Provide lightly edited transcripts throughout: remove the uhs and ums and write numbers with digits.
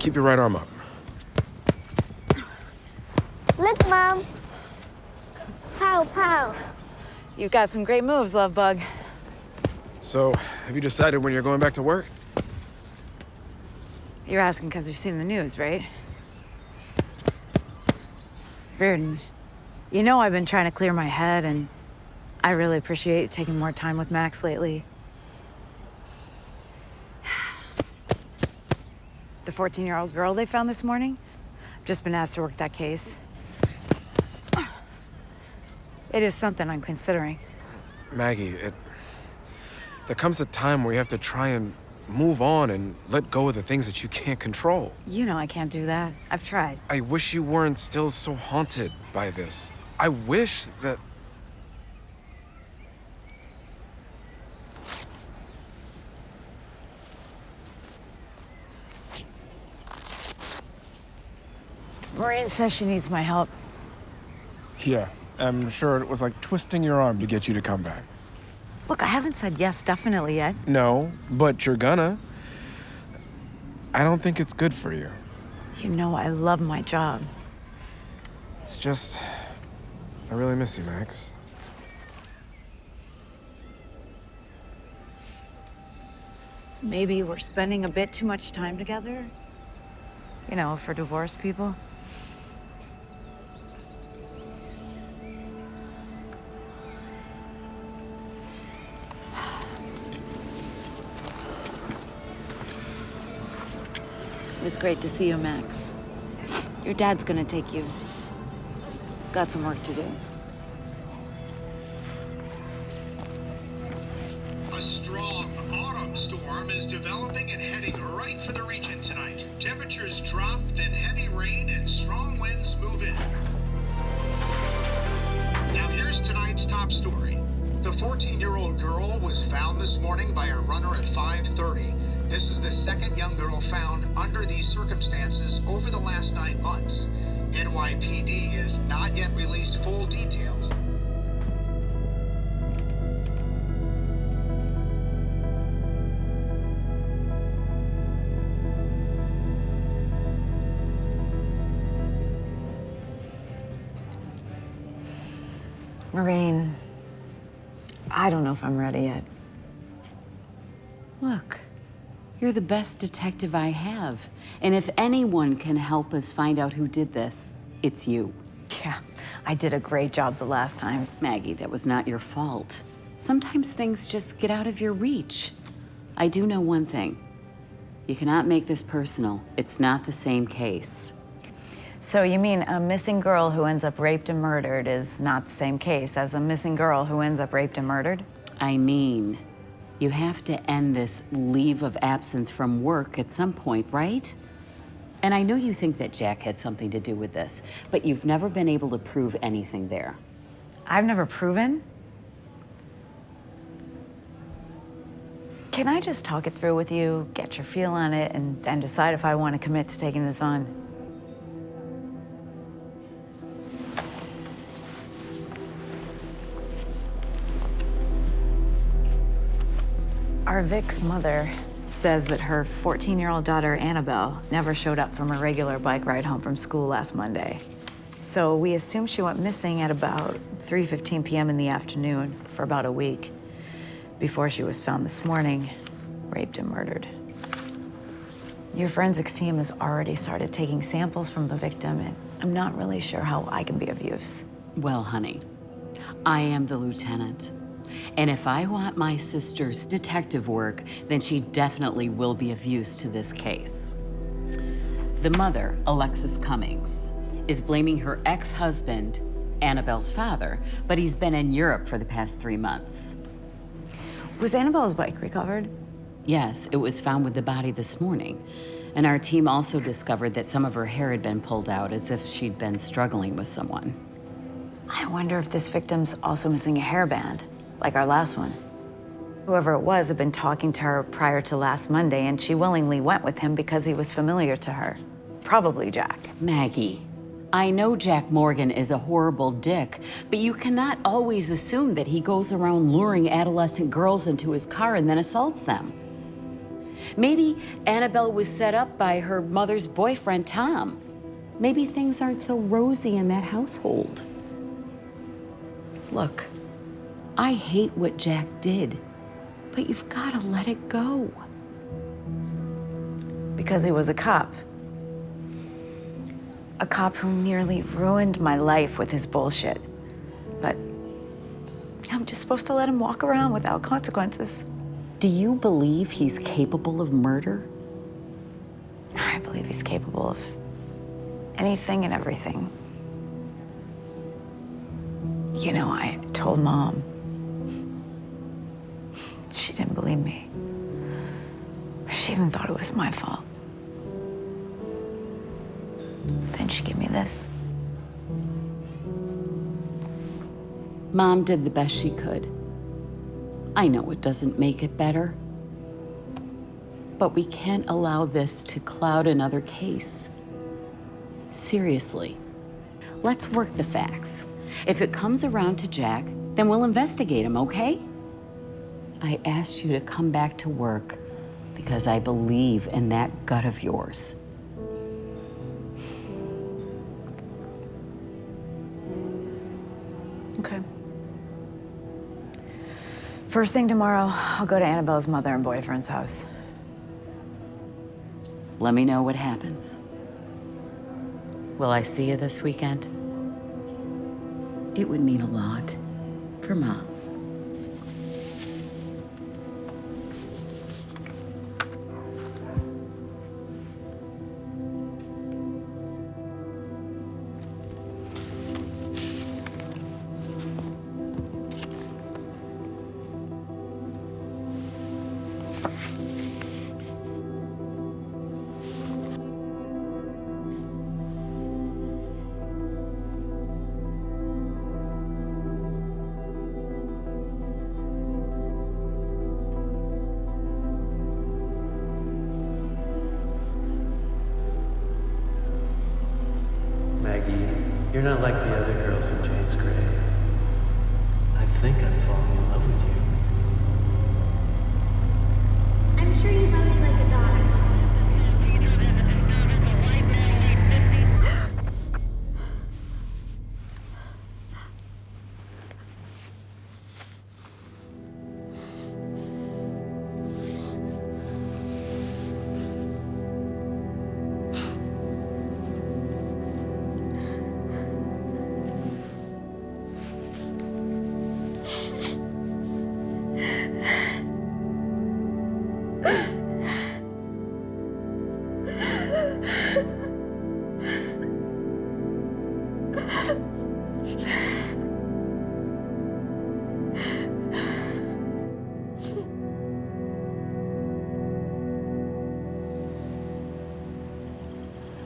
keep your right arm up. Look, Mom. Pow, pow. You've got some great moves, love bug. So, have you decided when you're going back to work? You're asking because you've seen the news, right? Reardon, you know I've been trying to clear my head, and I really appreciate you taking more time with Max lately. The 14-year-old girl they found this morning? I've just been asked to work that case. It is something I'm considering. Maggie, there comes a time where you have to try and move on and let go of the things that you can't control. You know I can't do that. I've tried. I wish you weren't still so haunted by this. I wish that... Maureen says she needs my help. Yeah, I'm sure it was like twisting your arm to get you to come back. Look, I haven't said yes definitely yet. No, but you're gonna. I don't think it's good for you. You know I love my job. It's just... I really miss you, Max. Maybe we're spending a bit too much time together. You know, for divorced people. It was great to see you, Max. Your dad's gonna take you. Got some work to do. A strong autumn storm is developing and heading right for the region tonight. Temperatures drop, then heavy rain and strong winds move in. Now here's tonight's top story. The 14-year-old girl was found this morning by a runner at 5:30. This is the second young girl found under these circumstances over the last 9 months. NYPD has not yet released full details. Maureen, I don't know if I'm ready yet. Look, you're the best detective I have. And if anyone can help us find out who did this, it's you. Yeah, I did a great job the last time. Maggie, that was not your fault. Sometimes things just get out of your reach. I do know one thing. You cannot make this personal. It's not the same case. So you mean a missing girl who ends up raped and murdered is not the same case as a missing girl who ends up raped and murdered? I mean, you have to end this leave of absence from work at some point, right? And I know you think that Jack had something to do with this, but you've never been able to prove anything there. I've never proven? Can I just talk it through with you, get your feel on it, and then decide if I want to commit to taking this on? Our Vic's mother says that her 14-year-old daughter, Annabelle, never showed up from her regular bike ride home from school last Monday. So we assume she went missing at about 3:15 p.m. in the afternoon for about a week before she was found this morning, raped and murdered. Your forensics team has already started taking samples from the victim, and I'm not really sure how I can be of use. Well, honey, I am the lieutenant. And if I want my sister's detective work, then she definitely will be of use to this case. The mother, Alexis Cummings, is blaming her ex-husband, Annabelle's father, but he's been in Europe for the past 3 months. Was Annabelle's bike recovered? Yes, it was found with the body this morning. And our team also discovered that some of her hair had been pulled out as if she'd been struggling with someone. I wonder if this victim's also missing a hairband, like our last one. Whoever it was had been talking to her prior to last Monday, and she willingly went with him because he was familiar to her. Probably Jack. Maggie, I know Jack Morgan is a horrible dick, but you cannot always assume that he goes around luring adolescent girls into his car and then assaults them. Maybe Annabelle was set up by her mother's boyfriend, Tom. Maybe things aren't so rosy in that household. Look, I hate what Jack did, but you've got to let it go. Because he was a cop. A cop who nearly ruined my life with his bullshit. But I'm just supposed to let him walk around without consequences. Do you believe he's capable of murder? I believe he's capable of anything and everything. You know, I told Mom. She didn't believe me. She even thought it was my fault. Then she gave me this. Mom did the best she could. I know it doesn't make it better, but we can't allow this to cloud another case. Seriously, let's work the facts. If it comes around to Jack, then we'll investigate him, okay? I asked you to come back to work because I believe in that gut of yours. Okay. First thing tomorrow, I'll go to Annabelle's mother and boyfriend's house. Let me know what happens. Will I see you this weekend? It would mean a lot for Mom. Maggie, you're not like the other girls in Jane's grade. I think I'm falling in love with you. I'm sure you love me like a daughter.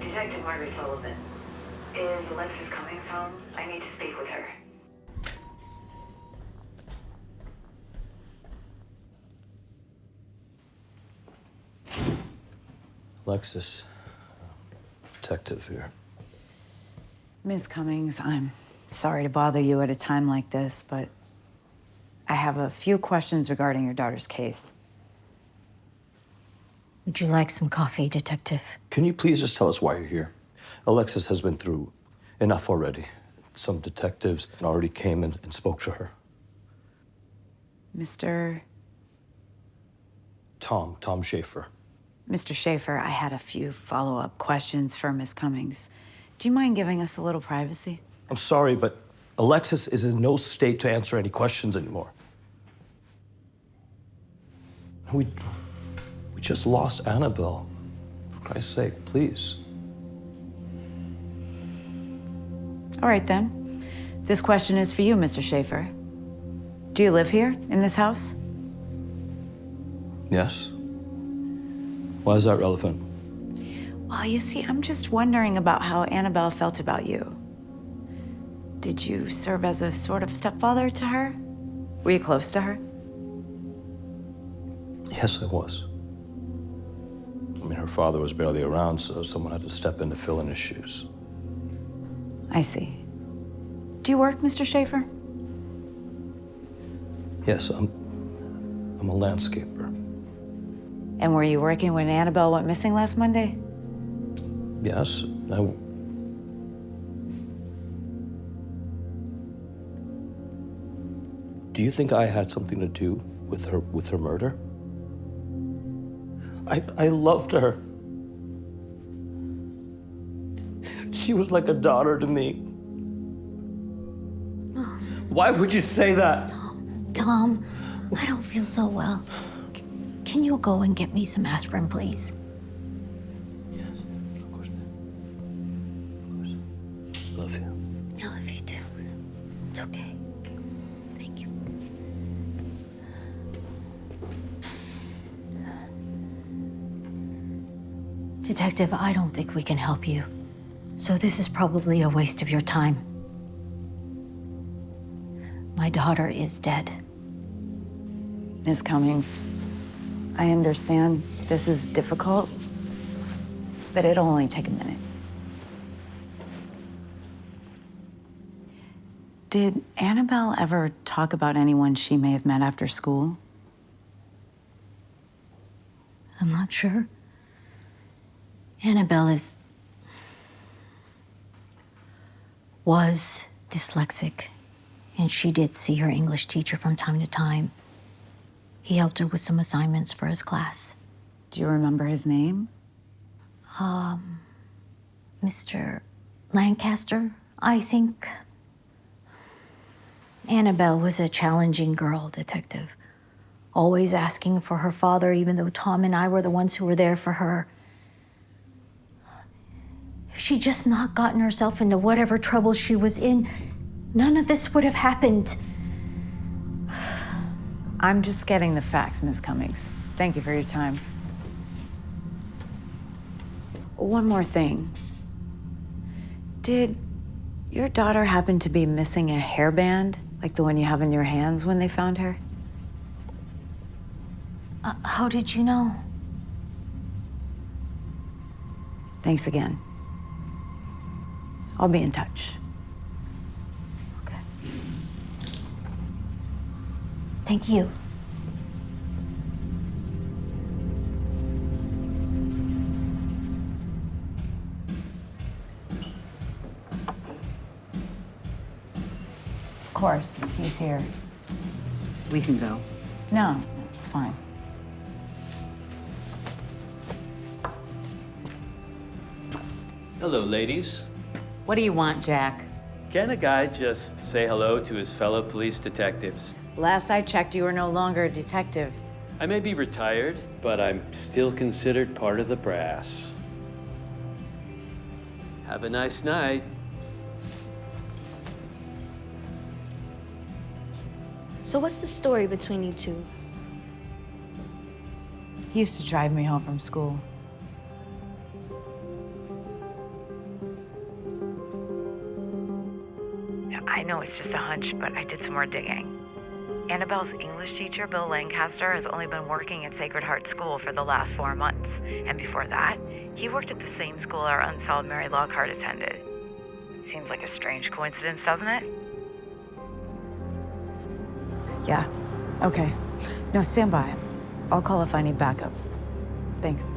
Detective Maggie Sullivan. Is Alexis Cummings home? I need to speak with her. Alexis, detective here. Miss Cummings, I'm sorry to bother you at a time like this, but I have a few questions regarding your daughter's case. Would you like some coffee, Detective? Can you please just tell us why you're here? Alexis has been through enough already. Some detectives already came and spoke to her. Mr. Tom Schaefer. Mr. Schaefer, I had a few follow-up questions for Miss Cummings. Do you mind giving us a little privacy? I'm sorry, but Alexis is in no state to answer any questions anymore. We just lost Annabelle. For Christ's sake, please. All right, then. This question is for you, Mr. Schaefer. Do you live here, in this house? Yes? Why is that relevant? Well, you see, I'm just wondering about how Annabelle felt about you. Did you serve as a sort of stepfather to her? Were you close to her? Yes, I was. I mean, her father was barely around, so someone had to step in to fill in his shoes. I see. Do you work, Mr. Schaefer? Yes, I'm a landscaper. And were you working when Annabelle went missing last Monday? Yes, Do you think I had something to do with her murder? I loved her. She was like a daughter to me. Why would you say that? Tom, I don't feel so well. Can you go and get me some aspirin, please? Yes, of course, ma'am. Of course. Love you. I love you too. It's okay. Thank you. Detective, I don't think we can help you. So this is probably a waste of your time. My daughter is dead. Ms. Cummings, I understand this is difficult, but it'll only take a minute. Did Annabelle ever talk about anyone she may have met after school? I'm not sure. Annabelle was dyslexic, and she did see her English teacher from time to time. He helped her with some assignments for his class. Do you remember his name? Mr. Lancaster, I think. Annabelle was a challenging girl, Detective. Always asking for her father, even though Tom and I were the ones who were there for her. If she'd just not gotten herself into whatever trouble she was in, none of this would have happened. I'm just getting the facts, Ms. Cummings. Thank you for your time. One more thing. Did your daughter happen to be missing a hairband, like the one you have in your hands when they found her? How did you know? Thanks again. I'll be in touch. Okay. Thank you. Of course, he's here. We can go. No, it's fine. Hello, ladies. What do you want, Jack? Can a guy just say hello to his fellow police detectives? Last I checked, you were no longer a detective. I may be retired, but I'm still considered part of the brass. Have a nice night. So what's the story between you two? He used to drive me home from school. I know it's just a hunch, but I did some more digging. Annabelle's English teacher, Bill Lancaster, has only been working at Sacred Heart School for the last 4 months. And before that, he worked at the same school our unsolved Mary Lockhart attended. Seems like a strange coincidence, doesn't it? Yeah, okay. No, stand by. I'll call if I need backup. Thanks.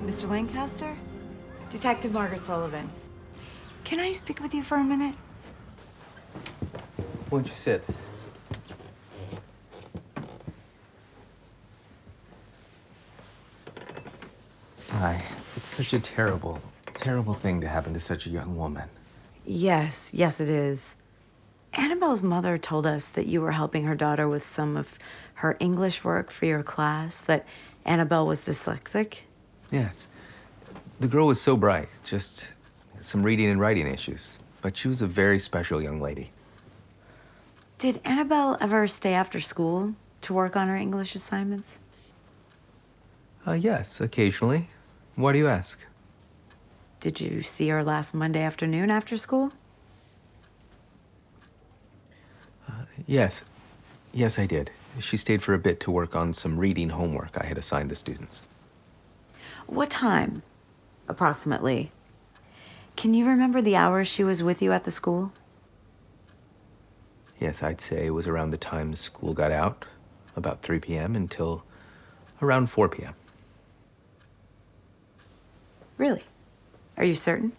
Mr. Lancaster? Detective Margaret Sullivan. Can I speak with you for a minute? Won't you sit? Hi. It's such a terrible, terrible thing to happen to such a young woman. Yes, yes, it is. Annabelle's mother told us that you were helping her daughter with some of her English work for your class, that Annabelle was dyslexic. Yes. The girl was so bright, just some reading and writing issues. But she was a very special young lady. Did Annabelle ever stay after school to work on her English assignments? Yes, occasionally. Why do you ask? Did you see her last Monday afternoon after school? Yes. Yes, I did. She stayed for a bit to work on some reading homework I had assigned the students. What time, approximately? Can you remember the hours she was with you at the school? Yes, I'd say it was around the time school got out, about 3 p.m. until around 4 p.m. Really? Are you certain?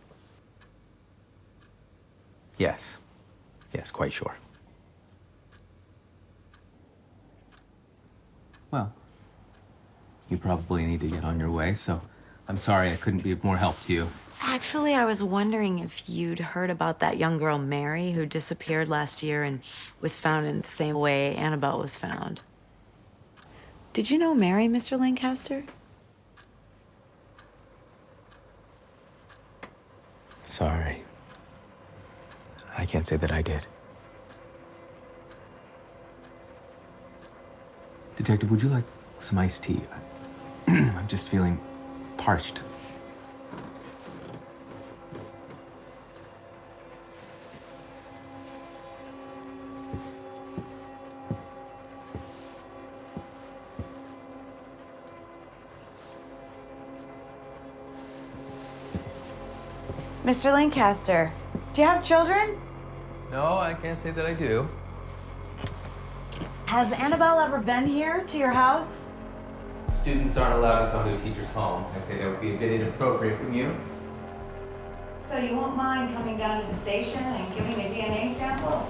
Yes. Yes, quite sure. Well, you probably need to get on your way, so I'm sorry I couldn't be of more help to you. Actually, I was wondering if you'd heard about that young girl, Mary, who disappeared last year and was found in the same way Annabelle was found. Did you know Mary, Mr. Lancaster? Sorry. I can't say that I did. Detective, would you like some iced tea? I'm just feeling parched. Mr. Lancaster, do you have children? No, I can't say that I do. Has Annabelle ever been here to your house? Students aren't allowed to come to a teacher's home. I'd say that would be a bit inappropriate from you. So you won't mind coming down to the station and giving a DNA sample?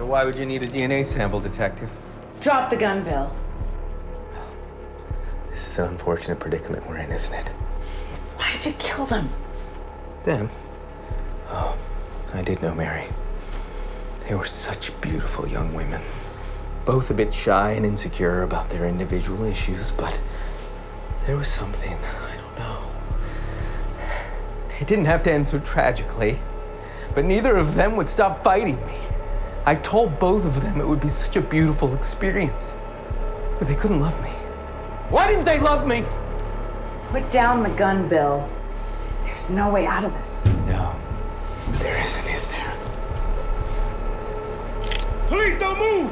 Why would you need a DNA sample, Detective? Drop the gun, Bill. This is an unfortunate predicament we're in, isn't it? Why did you kill them? Them? Oh, I did know Mary. They were such beautiful young women. Both a bit shy and insecure about their individual issues, but there was something, I don't know. It didn't have to end so tragically, but neither of them would stop fighting me. I told both of them it would be such a beautiful experience, but they couldn't love me. Why didn't they love me? Put down the gun, Bill. There's no way out of this. No, there isn't, is there? Please don't move!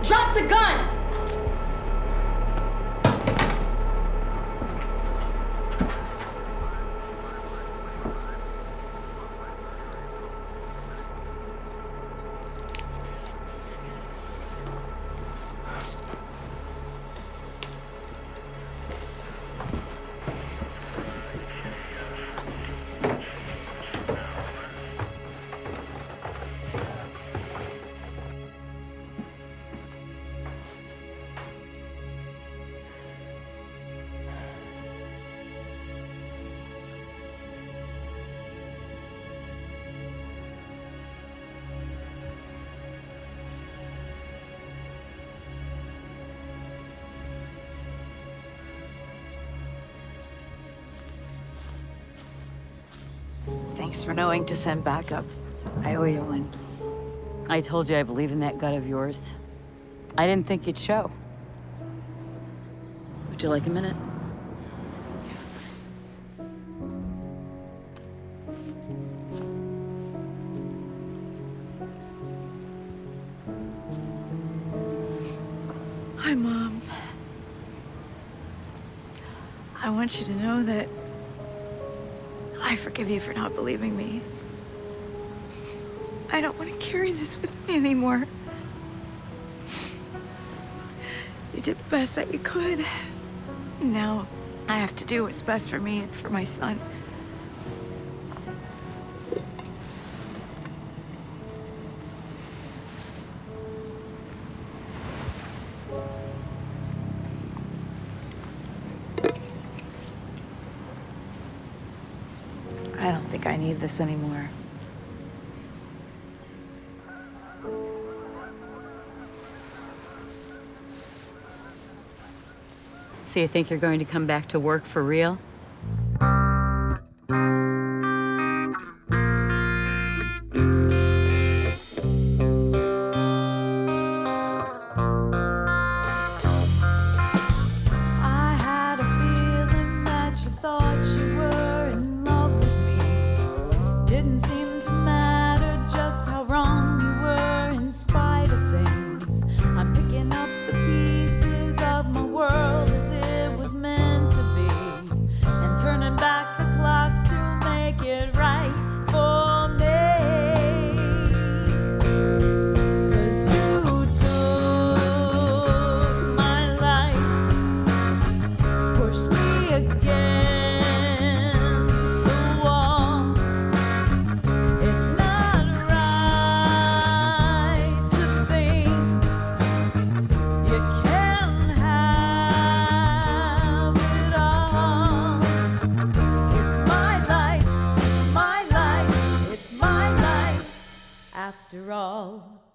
Drop the gun! Thanks for knowing to send backup. I owe you one. I told you I believe in that gut of yours. I didn't think you'd show. Would you like a minute? Hi, Mom. I want you to know that I forgive you for not believing me. I don't want to carry this with me anymore. You did the best that you could. Now I have to do what's best for me and for my son. I don't think I need this anymore. So you think you're going to come back to work for real? after all.